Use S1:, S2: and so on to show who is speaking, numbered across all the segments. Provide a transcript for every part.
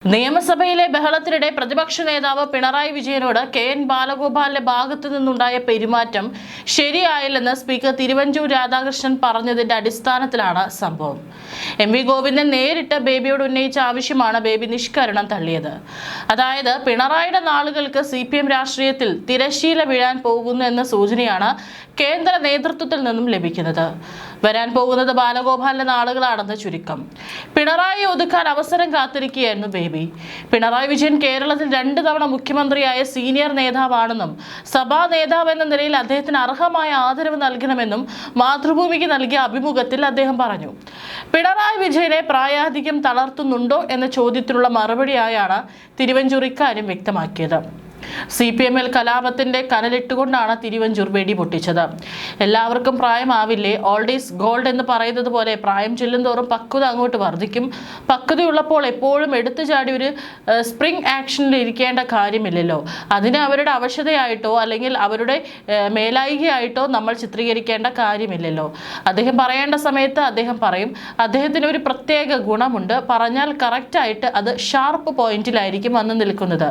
S1: നിയമസഭയിലെ ബഹളത്തിനിടെ പ്രതിപക്ഷ നേതാവ് പിണറായി വിജയനോട് കെ.എൻ. ബാലഗോപാലിന്റെ ഭാഗത്തു നിന്നുണ്ടായ പെരുമാറ്റം ശരിയായില്ലെന്ന് സ്പീക്കർ തിരുവഞ്ചൂർ രാധാകൃഷ്ണൻ പറഞ്ഞതിന്റെ അടിസ്ഥാനത്തിലാണ് സംഭവം. എം.വി. ഗോവിന്ദൻ നേരിട്ട് ബേബിയോട് ഉന്നയിച്ച ആവശ്യമാണ് ബേബി നിഷ്കരണം തള്ളിയത്. അതായത് പിണറായിയുടെ നാളുകൾക്ക് CPM രാഷ്ട്രീയത്തിൽ തിരശ്ശീല വീഴാൻ പോകുന്നു എന്ന സൂചനയാണ് കേന്ദ്ര നേതൃത്വത്തിൽ നിന്നും ലഭിക്കുന്നത്. വരാൻ പോകുന്നത് ബാലഗോപാലിന്റെ നാളുകളാണെന്ന് ചുരുക്കം. പിണറായി ഒതുക്കാൻ അവസരം കാത്തിരിക്കുകയായിരുന്നു ബേബി. പിണറായി വിജയൻ കേരളത്തിൽ 2 തവണ മുഖ്യമന്ത്രിയായ സീനിയർ നേതാവാണെന്നും സഭാ നേതാവ് എന്ന നിലയിൽ അദ്ദേഹത്തിന് അർഹമായ ആദരവ് നൽകണമെന്നും മാതൃഭൂമിക്ക് നൽകിയ അഭിമുഖത്തിൽ അദ്ദേഹം പറഞ്ഞു. പിണറായി വിജയനെ പ്രായാധിക്യം തളർത്തുന്നുണ്ടോ എന്ന ചോദ്യത്തിനുള്ള മറുപടിയായാണ് തിരുവഞ്ചൂർ ഇക്കാര്യം വ്യക്തമാക്കിയത്. CPM-ൽ കലാപത്തിന്റെ കനലിട്ടുകൊണ്ടാണ് തിരുവഞ്ചൂർ വെടി പൊട്ടിച്ചത്. എല്ലാവർക്കും പ്രായമാവില്ലേ? ഓൾഡ് ഈസ് ഗോൾഡ് എന്ന് പറയുന്നത് പോലെ പ്രായം ചെല്ലുന്തോറും പക്വത അങ്ങോട്ട് വർദ്ധിക്കും. പക്വതയുള്ളപ്പോൾ എപ്പോഴും എടുത്തു ചാടി ഒരു സ്പ്രിംഗ് ആക്ഷനിൽ ഇരിക്കേണ്ട കാര്യമില്ലല്ലോ. അതിന് അവരുടെ അവശതയായിട്ടോ അല്ലെങ്കിൽ അവരുടെ മേലായികയായിട്ടോ നമ്മൾ ചിത്രീകരിക്കേണ്ട കാര്യമില്ലല്ലോ. അദ്ദേഹം പറയേണ്ട സമയത്ത് അദ്ദേഹം പറയും. അദ്ദേഹത്തിന് ഒരു പ്രത്യേക ഗുണമുണ്ട്. പറഞ്ഞാൽ കറക്റ്റായിട്ട് അത് ഷാർപ്പ് പോയിന്റിലായിരിക്കും വന്ന് നിൽക്കുന്നത്.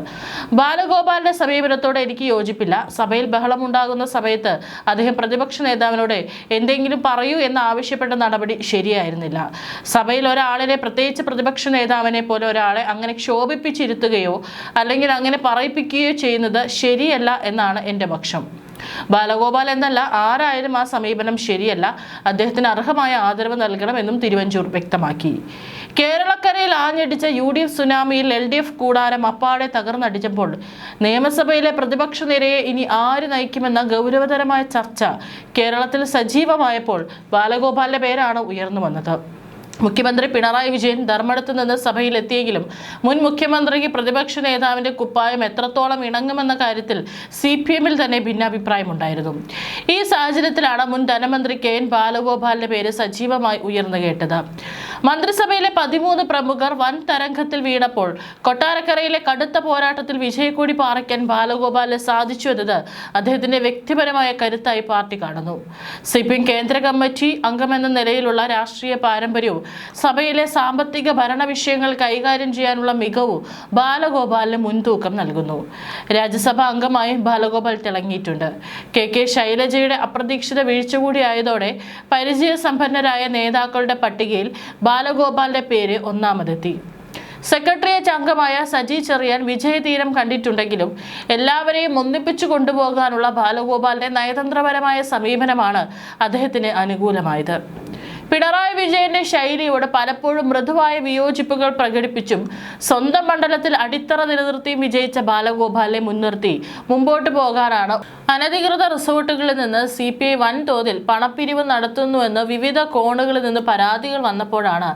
S1: ബാലഗോപാലിന്റെ സമീപനത്തോടെ എനിക്ക് യോജിപ്പില്ല. സഭയിൽ ബഹളമുണ്ടാകുന്ന സമയത്ത് അദ്ദേഹം പ്രതിപക്ഷ നേതാവിനോട് എന്തെങ്കിലും പറയൂ എന്ന് ആവശ്യപ്പെട്ട നടപടി ശരിയായിരുന്നില്ല. സഭയിൽ ഒരാളിനെ, പ്രത്യേകിച്ച് പ്രതിപക്ഷ നേതാവിനെ പോലെ ഒരാളെ അങ്ങനെ ക്ഷോഭിപ്പിച്ചിരുത്തുകയോ അല്ലെങ്കിൽ അങ്ങനെ പറയിപ്പിക്കുകയോ ചെയ്യുന്നത് ശരിയല്ല എന്നാണ് എൻ്റെ പക്ഷം. ബാലഗോപാൽ എന്നല്ല, ആരായാലും ആ സമീപനം ശരിയല്ല. അദ്ദേഹത്തിന് അർഹമായ ആദരവ് നൽകണമെന്നും തിരുവഞ്ചൂർ വ്യക്തമാക്കി. കേരളക്കരയിൽ ആഞ്ഞടിച്ച UDF സുനാമിയിൽ LDF കൂടാരം അപ്പാടെ തകർന്നടിച്ചപ്പോൾ നിയമസഭയിലെ പ്രതിപക്ഷ നിരയെ ഇനി ആര് നയിക്കുമെന്ന ഗൗരവതരമായ ചർച്ച കേരളത്തിൽ സജീവമായപ്പോൾ ബാലഗോപാലിന്റെ പേരാണ് ഉയർന്നു വന്നത്. മുഖ്യമന്ത്രി പിണറായി വിജയൻ ധർമ്മടത്ത് നിന്ന് സഭയിലെത്തിയെങ്കിലും മുൻ മുഖ്യമന്ത്രിക്ക് പ്രതിപക്ഷ നേതാവിന്റെ കുപ്പായം എത്രത്തോളം ഇണങ്ങുമെന്ന കാര്യത്തിൽ CPM-ൽ തന്നെ ഭിന്നാഭിപ്രായമുണ്ടായിരുന്നു. ഈ സാഹചര്യത്തിലാണ് മുൻ ധനമന്ത്രി കെ.എൻ. ബാലഗോപാലിന്റെ പേര് സജീവമായി ഉയർന്നു കേട്ടത്. മന്ത്രിസഭയിലെ 13 പ്രമുഖർ വൻ തരംഗത്തിൽ വീണപ്പോൾ കൊട്ടാരക്കരയിലെ കടുത്ത പോരാട്ടത്തിൽ വിജയക്കൊടി പാറിക്കാൻ ബാലഗോപാലിന് സാധിച്ചു എന്നത് അദ്ദേഹത്തിന്റെ വ്യക്തിപരമായ കരുത്തായി പാർട്ടി കാണുന്നു. CPM കേന്ദ്ര കമ്മിറ്റി അംഗമെന്ന നിലയിലുള്ള രാഷ്ട്രീയ പാരമ്പര്യവും സഭയിലെ സാമ്പത്തിക ഭരണ വിഷയങ്ങൾ കൈകാര്യം ചെയ്യാനുള്ള മികവും ബാലഗോപാലിന് മുൻതൂക്കം നൽകുന്നു. രാജ്യസഭാ അംഗമായും ബാലഗോപാൽ തിളങ്ങിയിട്ടുണ്ട്. കെ ശൈലജയുടെ അപ്രതീക്ഷിത വീഴ്ച കൂടിയായതോടെ പരിചയസമ്പന്നരായ നേതാക്കളുടെ പട്ടികയിൽ ബാലഗോപാലിന്റെ പേര് ഒന്നാമതെത്തി. സെക്രട്ടേറിയറ്റ് അംഗമായ സജി ചെറിയാൻ വിജയതീരം കണ്ടിട്ടുണ്ടെങ്കിലും എല്ലാവരെയും ഒന്നിപ്പിച്ചു കൊണ്ടുപോകാനുള്ള ബാലഗോപാലിന്റെ നയതന്ത്രപരമായ സമീപനമാണ് അദ്ദേഹത്തിന് അനുകൂലമായത്. പിണറായി വിജയന്റെ ശൈലിയോട് പലപ്പോഴും മൃദുവായ വിയോജിപ്പുകൾ പ്രകടിപ്പിച്ചും സ്വന്തം മണ്ഡലത്തിൽ അടിത്തറ നിലനിർത്തിയും വിജയിച്ച ബാലഗോപാലിനെ മുൻനിർത്തി മുമ്പോട്ട് പോകാനാണ് അനധികൃത റിസോർട്ടുകളിൽ നിന്ന് CPI വൻതോതിൽ പണപ്പിരിവ് നടത്തുന്നുവെന്ന് വിവിധ കോണുകളിൽ നിന്ന് പരാതികൾ വന്നപ്പോഴാണ്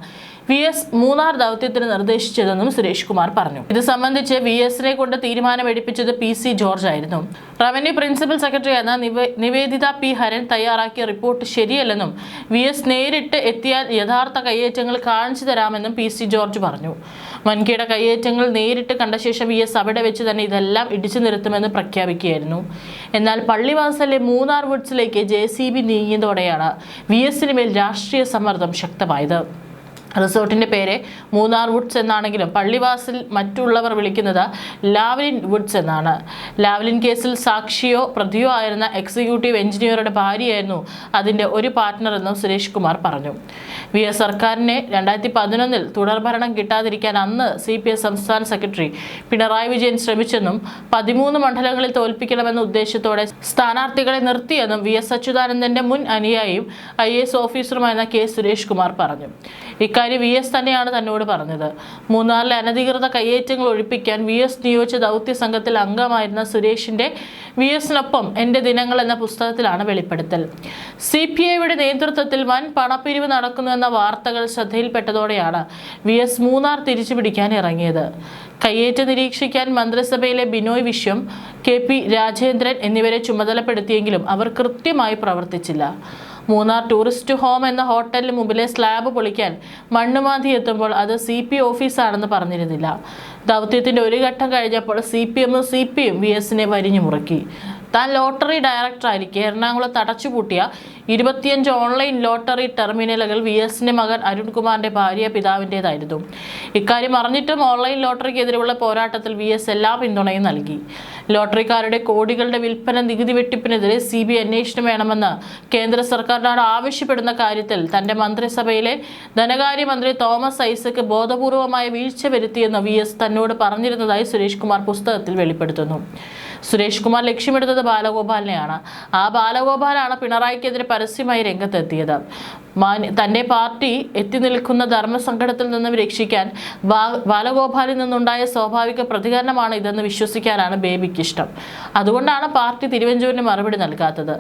S1: VS മൂന്നാർ ദൗത്യത്തിന് നിർദ്ദേശിച്ചതെന്നും സുരേഷ് കുമാർ പറഞ്ഞു. ഇത് സംബന്ധിച്ച് VS-നെ കൊണ്ട് തീരുമാനമെടുപ്പിച്ചത് PC ജോർജ് ആയിരുന്നു. റവന്യൂ പ്രിൻസിപ്പൽ സെക്രട്ടറി എന്ന നിവേദിത P. ഹരൻ തയ്യാറാക്കിയ റിപ്പോർട്ട് ശരിയല്ലെന്നും VS നേരിട്ട് എത്തിയാൽ യഥാർത്ഥ കയ്യേറ്റങ്ങൾ കാണിച്ചു തരാമെന്നും PC ജോർജ് പറഞ്ഞു. വൻകിട കയ്യേറ്റങ്ങൾ നേരിട്ട് കണ്ട ശേഷം VS അവിടെ വെച്ച് തന്നെ ഇതെല്ലാം ഇടിച്ചു നിരത്തുമെന്ന് പ്രഖ്യാപിക്കുകയായിരുന്നു. എന്നാൽ പള്ളിവാസലിലെ മൂന്നാർ വുഡ്സിലേക്ക് JCB നീങ്ങിയതോടെയാണ് VS-ന് മേൽ രാഷ്ട്രീയ സമ്മർദ്ദം ശക്തമായത്. റിസോർട്ടിന്റെ പേര് മൂന്നാർ വുഡ്സ് എന്നാണെങ്കിലും പള്ളിവാസിൽ മറ്റുള്ളവർ വിളിക്കുന്നത് ലാവ്ലിൻ വുഡ്സ് എന്നാണ്. ലാവ്ലിൻ കേസിൽ സാക്ഷിയോ പ്രതിയോ ആയിരുന്ന എക്സിക്യൂട്ടീവ് എഞ്ചിനീയറുടെ ഭാര്യയായിരുന്നു അതിന്റെ ഒരു പാർട്ട്ണർ എന്നും സുരേഷ് കുമാർ പറഞ്ഞു. VS സർക്കാരിനെ 2011-ൽ തുടർഭരണം കിട്ടാതിരിക്കാൻ അന്ന് CPI സംസ്ഥാന സെക്രട്ടറി പിണറായി വിജയൻ ശ്രമിച്ചെന്നും 13 മണ്ഡലങ്ങളിൽ തോൽപ്പിക്കണമെന്ന ഉദ്ദേശത്തോടെ സ്ഥാനാർത്ഥികളെ നിർത്തിയെന്നും VS അച്യുതാനന്ദന്റെ മുൻ അനുയായിയും IAS ഓഫീസറുമായിരുന്ന K. സുരേഷ് കുമാർ പറഞ്ഞു. ഇക്കാര്യം VS തന്നെയാണ് തന്നോട് പറഞ്ഞത്. മൂന്നാറിലെ അനധികൃത കയ്യേറ്റങ്ങൾ ഒഴിപ്പിക്കാൻ VS നിയോഗിച്ച ദൗത്യ സംഘത്തിൽ അംഗമായിരുന്ന സുരേഷിന്റെ VS-നൊപ്പം എന്റെ ദിനങ്ങൾ എന്ന പുസ്തകത്തിലാണ് വെളിപ്പെടുത്തൽ. CPI-യുടെ നേതൃത്വത്തിൽ വൻ പണപ്പിരിവ് നടക്കുന്നുവെന്ന വാർത്തകൾ ശ്രദ്ധയിൽപ്പെട്ടതോടെയാണ് VS മൂന്നാർ തിരിച്ചുപിടിക്കാൻ ഇറങ്ങിയത്. കയ്യേറ്റ നിരീക്ഷിക്കാൻ മന്ത്രിസഭയിലെ ബിനോയ് വിശ്വം, KP രാജേന്ദ്രൻ എന്നിവരെ ചുമതലപ്പെടുത്തിയെങ്കിലും അവർ കൃത്യമായി പ്രവർത്തിച്ചില്ല. മൂന്നാർ ടൂറിസ്റ്റ് ഹോം എന്ന ഹോട്ടലിന് മുമ്പിലെ സ്ലാബ് പൊളിക്കാൻ മണ്ണുമാന്തി എത്തുമ്പോൾ അത് CPI ഓഫീസാണെന്ന് പറഞ്ഞിരുന്നില്ല. ദൗത്യത്തിന്റെ ഒരു ഘട്ടം കഴിഞ്ഞപ്പോൾ CPM-ഉം CPI-യും VS-നെ വരിഞ്ഞു മുറുക്കി. താൻ ലോട്ടറി ഡയറക്ടറായിരിക്കെ എറണാകുളത്ത് അടച്ചുപൂട്ടിയ 25 ഓൺലൈൻ ലോട്ടറി ടെർമിനലുകൾ VSന്റെ മകൻ അരുൺകുമാറിന്റെ ഭാര്യ പിതാവിൻ്റെതായിരുന്നു. ഇക്കാര്യം അറിഞ്ഞിട്ടും ഓൺലൈൻ ലോട്ടറിക്കെതിരെയുള്ള പോരാട്ടത്തിൽ VS എല്ലാ പിന്തുണയും നൽകി. ലോട്ടറിക്കാരുടെ കോടികളുടെ വിൽപ്പന നികുതി വെട്ടിപ്പിനെതിരെ CBI അന്വേഷണം വേണമെന്ന് കേന്ദ്ര സർക്കാരിനോട് ആവശ്യപ്പെടുന്ന കാര്യത്തിൽ തന്റെ മന്ത്രിസഭയിലെ ധനകാര്യമന്ത്രി തോമസ് ഐസക് ബോധപൂർവമായ വീഴ്ച വരുത്തിയെന്ന് VS തന്നോട് പറഞ്ഞിരുന്നതായി സുരേഷ് കുമാർ പുസ്തകത്തിൽ വെളിപ്പെടുത്തുന്നു. സുരേഷ് കുമാർ ലക്ഷ്യമിടുന്നത് ബാലഗോപാലിനെയാണ്. ആ ബാലഗോപാലാണ് പിണറായിക്കെതിരെ പരസ്യമായി രംഗത്തെത്തിയത്. തന്റെ പാർട്ടി എത്തി നിൽക്കുന്ന ധർമ്മസങ്കടത്തിൽ നിന്നും രക്ഷിക്കാൻ ബാലഗോപാലിൽ നിന്നുണ്ടായ സ്വാഭാവിക പ്രതികരണമാണ് ഇതെന്ന് വിശ്വസിക്കാനാണ് ബേബിക്ക് ഇഷ്ടം. അതുകൊണ്ടാണ് പാർട്ടി തിരുവഞ്ചൂരിന് മറുപടി നൽകാത്തത്.